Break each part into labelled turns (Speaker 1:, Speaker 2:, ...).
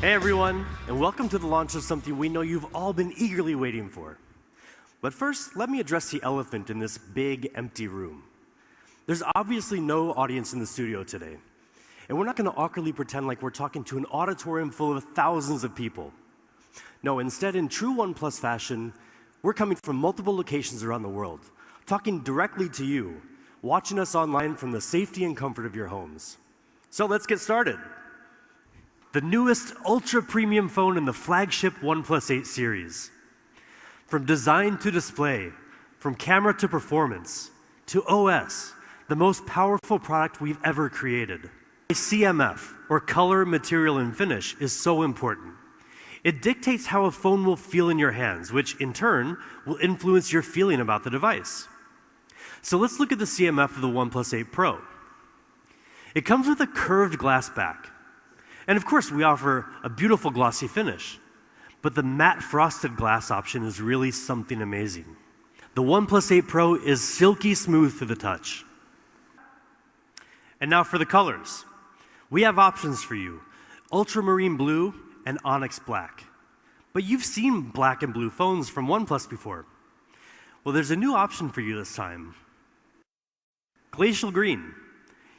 Speaker 1: Hey everyone, and welcome to the launch of something we know you've all been eagerly waiting for. But first, let me address the elephant in this big, empty room. There's obviously no audience in the studio today, and we're not going to awkwardly pretend like we're talking to an auditorium full of thousands of people. No, instead, in true OnePlus fashion, we're coming from multiple locations around the world, talking directly to you, watching us online from the safety and comfort of your homes. So let's get started. The newest ultra-premium phone in the flagship OnePlus 8 series. From design to display, from camera to performance, to OS, the most powerful product we've ever created. CMF, or color, material, and finish, is so important. It dictates how a phone will feel in your hands, which in turn will influence your feeling about the device. So let's look at the CMF of the OnePlus 8 Pro. It comes with a curved glass back. And of course, we offer a beautiful glossy finish. But the matte frosted glass option is really something amazing. The OnePlus 8 Pro is silky smooth to the touch. And now for the colors. We have options for you: ultramarine blue and onyx black. But you've seen black and blue phones from OnePlus before. Well, there's a new option for you this time: glacial green.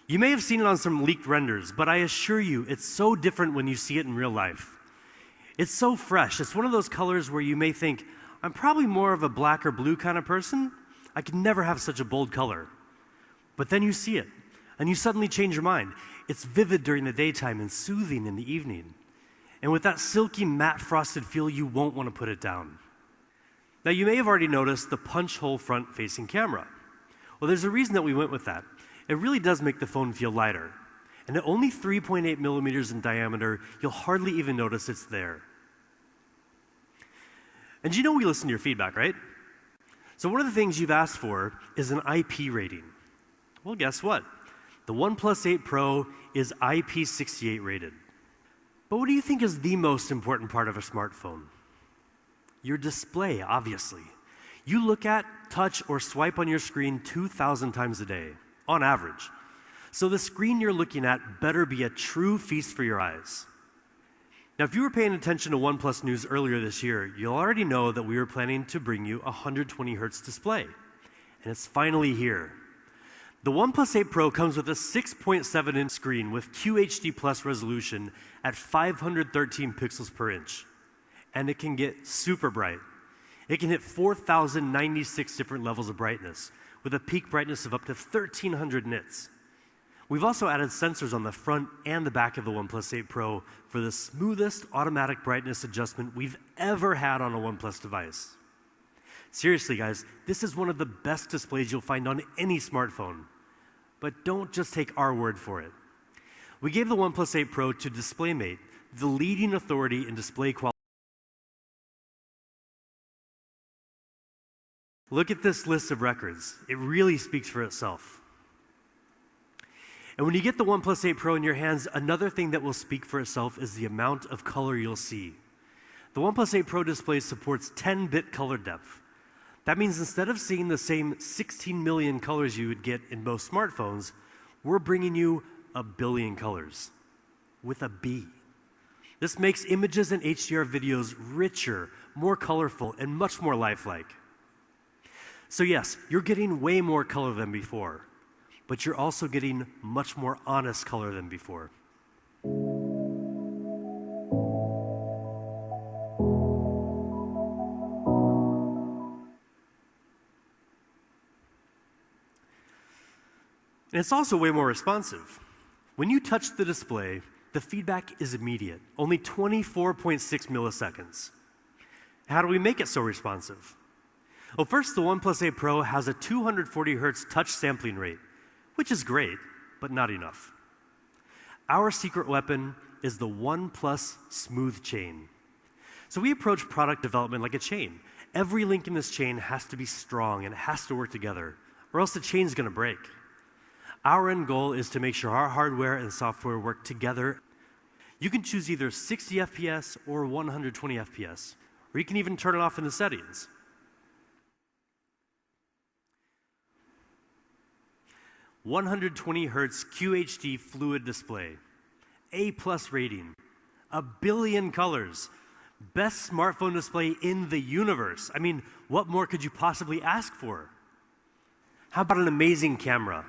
Speaker 1: You may have seen it on some leaked renders, but I assure you, it's so different when you see it in real life. It's so fresh. It's one of those colors where you may think, I'm probably more of a black or blue kind of person. I could never have such a bold color. But then you see it, and you suddenly change your mind. It's vivid during the daytime and soothing in the evening. And with that silky matte frosted feel, you won't want to put it down. Now, you may have already noticed the punch hole front-facing camera. Well, there's a reason that we went with that. It really does make the phone feel lighter. And at only 3.8 millimeters in diameter, you'll hardly even notice it's there. And you know we listen to your feedback, right? So one of the things you've asked for is an IP rating. Well, guess what? The OnePlus 8 Pro is IP68 rated. But what do you think is the most important part of a smartphone? Your display, obviously. You look at, touch, or swipe on your screen 2,000 times a day, on average. So the screen you're looking at better be a true feast for your eyes. Now, if you were paying attention to OnePlus news earlier this year, you'll already know that we were planning to bring you a 120 Hz display. And it's finally here. The OnePlus 8 Pro comes with a 6.7-inch screen with QHD Plus resolution at 513 pixels per inch. And it can get super bright. It can hit 4,096 different levels of brightness, with a peak brightness of up to 1,300 nits. We've also added sensors on the front and the back of the OnePlus 8 Pro for the smoothest automatic brightness adjustment we've ever had on a OnePlus device. Seriously, guys, this is one of the best displays you'll find on any smartphone. But don't just take our word for it. We gave the OnePlus 8 Pro to DisplayMate, the leading authority in display quality. Look at this list of records. It really speaks for itself. And when you get the OnePlus 8 Pro in your hands, another thing that will speak for itself is the amount of color you'll see. The OnePlus 8 Pro display supports 10-bit color depth. That means instead of seeing the same 16 million colors you would get in most smartphones, we're bringing you 1 billion colors, with a B. This makes images and HDR videos richer, more colorful, and much more lifelike. So yes, you're getting way more color than before, but you're also getting much more honest color than before. And it's also way more responsive. When you touch the display, the feedback is immediate, only 24.6 milliseconds. How do we make it so responsive? Well, first, the OnePlus 8 Pro has a 240 Hz touch sampling rate, which is great, but not enough. Our secret weapon is the OnePlus Smooth Chain. So we approach product development like a chain. Every link in this chain has to be strong and it has to work together, or else the chain's going to break. Our end goal is to make sure our hardware and software work together. You can choose either 60 FPS or 120 FPS, or you can even turn it off in the settings. 120 Hz QHD fluid display, A+ rating, 1 billion colors. Best smartphone display in the universe. I mean, what more could you possibly ask for? How about an amazing camera?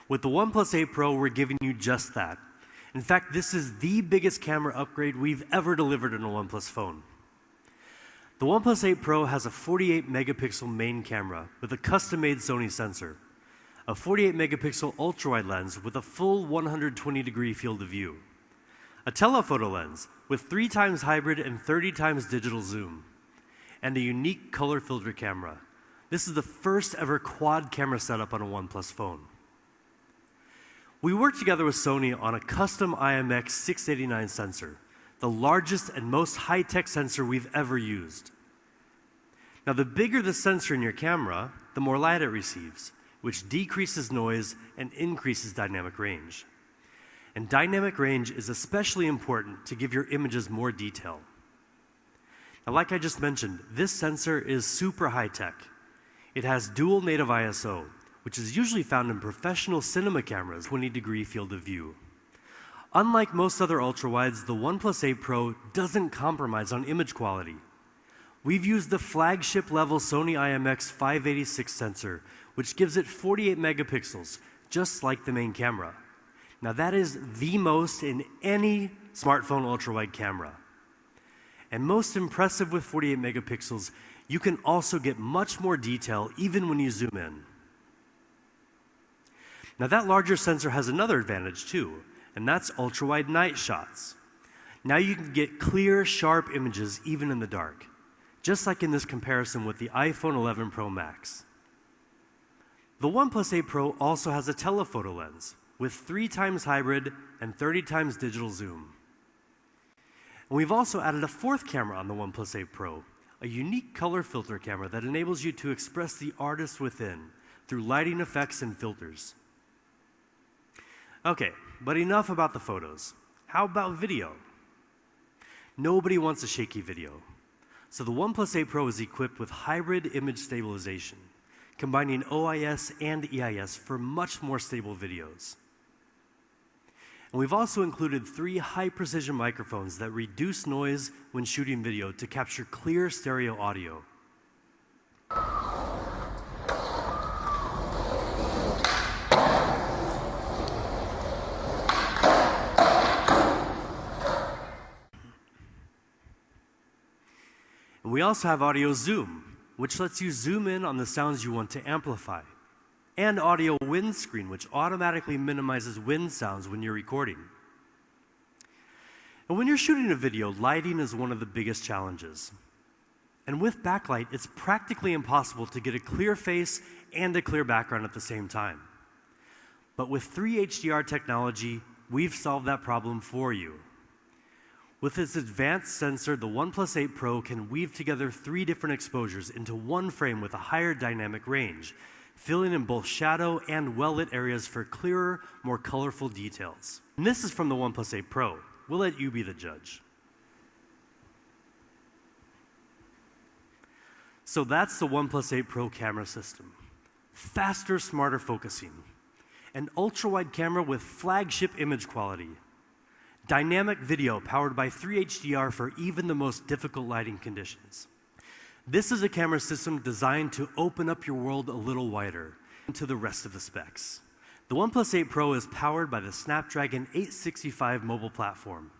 Speaker 1: With the OnePlus 8 Pro, we're giving you just that. In fact, this is the biggest camera upgrade we've ever delivered in a OnePlus phone. The OnePlus 8 Pro has a 48 megapixel main camera with a custom-made Sony sensor, a 48 megapixel ultra-wide lens with a full 120-degree field of view, a telephoto lens with 3 times hybrid and 30 times digital zoom, and a unique color filter camera. This is the first ever quad camera setup on a OnePlus phone. We worked together with Sony on a custom IMX689 sensor, the largest and most high-tech sensor we've ever used. Now, the bigger the sensor in your camera, the more light it receives, which decreases noise and increases dynamic range. And dynamic range is especially important to give your images more detail. Now, like I just mentioned, this sensor is super high-tech. It has dual native ISO, which is usually found in professional cinema cameras, 20-degree field of view. Unlike most other ultrawides, the OnePlus 8 Pro doesn't compromise on image quality. We've used the flagship level Sony IMX586 sensor, which gives it 48 megapixels, just like the main camera. Now that is the most in any smartphone ultrawide camera. And most impressive with 48 megapixels, you can also get much more detail even when you zoom in. Now that larger sensor has another advantage too, and that's ultra-wide night shots. Now you can get clear, sharp images even in the dark, just like in this comparison with the iPhone 11 Pro Max. The OnePlus 8 Pro also has a telephoto lens with 3 times hybrid and 30 times digital zoom. And we've also added a 4th camera on the OnePlus 8 Pro, a unique color filter camera that enables you to express the artist within through lighting effects and filters. Okay, but enough about the photos. How about video? Nobody wants a shaky video. So the OnePlus 8 Pro is equipped with hybrid image stabilization, combining OIS and EIS for much more stable videos. And we've also included 3 high-precision microphones that reduce noise when shooting video to capture clear stereo audio. And we also have audio zoom, which lets you zoom in on the sounds you want to amplify, and audio windscreen, which automatically minimizes wind sounds when you're recording. And when you're shooting a video, lighting is one of the biggest challenges. And with backlight, it's practically impossible to get a clear face and a clear background at the same time. But with 3 HDR technology, we've solved that problem for you. With its advanced sensor, the OnePlus 8 Pro can weave together 3 different exposures into one frame with a higher dynamic range, filling in both shadow and well-lit areas for clearer, more colorful details. And this is from the OnePlus 8 Pro. We'll let you be the judge. So that's the OnePlus 8 Pro camera system. Faster, smarter focusing. An ultra-wide camera with flagship image quality. Dynamic video powered by 3 HDR for even the most difficult lighting conditions. This is a camera system designed to open up your world a little wider to the rest of the specs. The OnePlus 8 Pro is powered by the Snapdragon 865 mobile platform.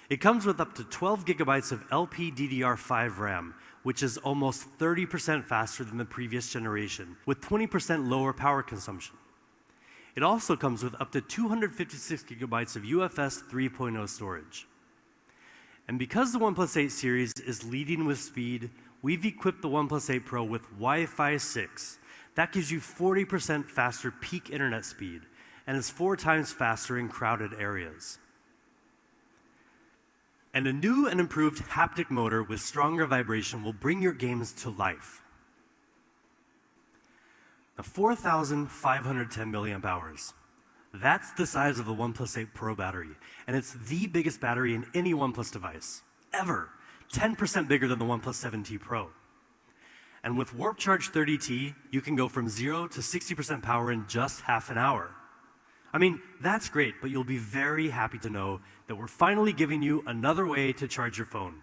Speaker 1: It comes with up to 12 gigabytes of LPDDR5 RAM, which is almost 30% faster than the previous generation, with 20% lower power consumption. It also comes with up to 256 gigabytes of UFS 3.0 storage. And because the OnePlus 8 series is leading with speed, we've equipped the OnePlus 8 Pro with Wi-Fi 6. That gives you 40% faster peak internet speed, and is 4 times faster in crowded areas. And a new and improved haptic motor with stronger vibration will bring your games to life. Now, 4,510 milliamp hours. That's the size of the OnePlus 8 Pro battery, and it's the biggest battery in any OnePlus device, ever. 10% bigger than the OnePlus 7T Pro. And with Warp Charge 30T, you can go from 0 to 60% power in just half an hour. I mean, that's great, but you'll be very happy to know that we're finally giving you another way to charge your phone.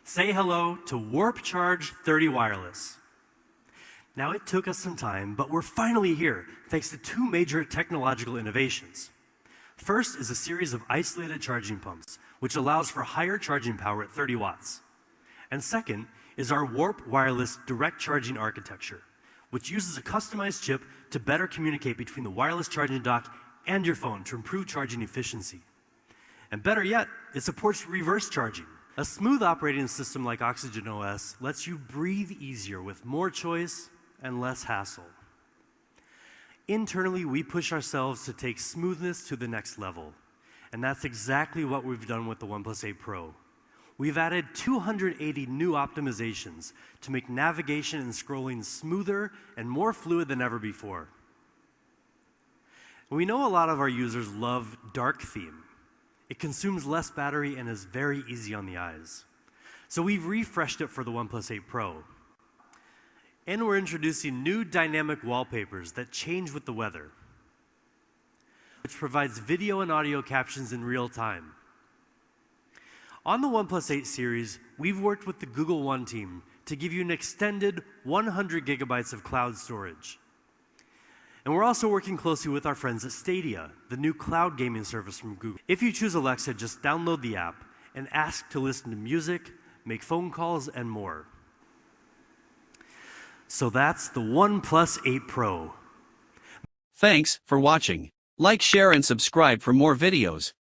Speaker 1: Say hello to Warp Charge 30 Wireless. Now, it took us some time, but we're finally here, thanks to two major technological innovations. First is a series of isolated charging pumps, which allows for higher charging power at 30 watts. And second is our Warp Wireless direct charging architecture, which uses a customized chip to better communicate between the wireless charging dock and your phone to improve charging efficiency. And better yet, it supports reverse charging. A smooth operating system like Oxygen OS lets you breathe easier with more choice and less hassle. Internally, we push ourselves to take smoothness to the next level. And that's exactly what we've done with the OnePlus 8 Pro. We've added 280 new optimizations to make navigation and scrolling smoother and more fluid than ever before. We know a lot of our users love dark theme. It consumes less battery and is very easy on the eyes. So we've refreshed it for the OnePlus 8 Pro. And we're introducing new dynamic wallpapers that change with the weather, which provides video and audio captions in real time. On the OnePlus 8 series, we've worked with the Google One team to give you an extended 100 gigabytes of cloud storage. And we're also working closely with our friends at Stadia, the new cloud gaming service from Google. If you choose Alexa, just download the app and ask to listen to music, make phone calls, and more. So that's the OnePlus 8 Pro.
Speaker 2: Thanks for watching. Like, share, and subscribe for more videos.